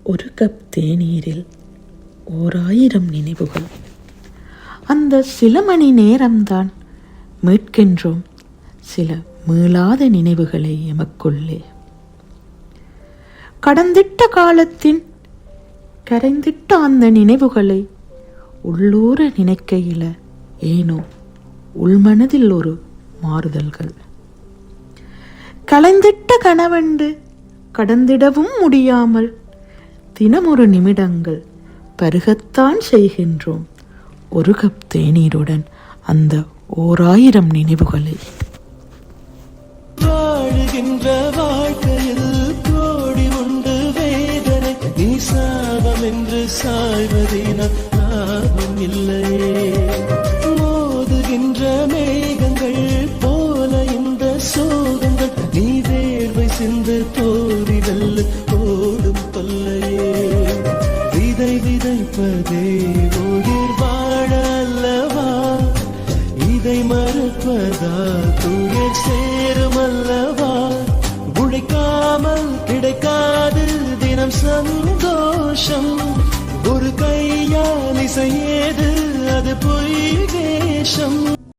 ஒரு கப் தேநீரில் 1000 நினைவுகள். அந்த சில மணி நேரம்தான் மீட்கின்றோம் சில மீளாத நினைவுகளை எமக்குள்ளே. கடந்திட்ட காலத்தின் கரைந்திட்ட அந்த நினைவுகளை உள்ளூர நினைக்கையில ஏனோ உள்மனதில் ஒரு மாறுதல்கள். கலைந்திட்ட கனவண்டு கடந்திடவும் முடியாமல் தினமொரு நிமிடங்கள் பருகத்தான் செய்கின்றோம் ஒரு கப் தேநீருடன் அந்த 1000 நினைவுகளை. வாழுகின்ற வாழ்க்கையில் கோடி உண்டு வேதனை, நீ சாபம் என்று சாய்வதினால் லாபம் இல்லையே. மோதுகின்ற மேகங்கள் போல இந்த சோகங்கள், நீ வேர்வை சிந்து தோறி வெல்ல ஓடும் தொல்லையே. விதை விதைப்பதே உயிர் வாழ அல்லவா, இதை மறுப்பதால் துயர் சேரும் அல்லவா. உழைக்காமல் கிடைக்காது தினம் சந்தோஷம், ஒரு கையால் இசையேது அது பொய் வேஷம்.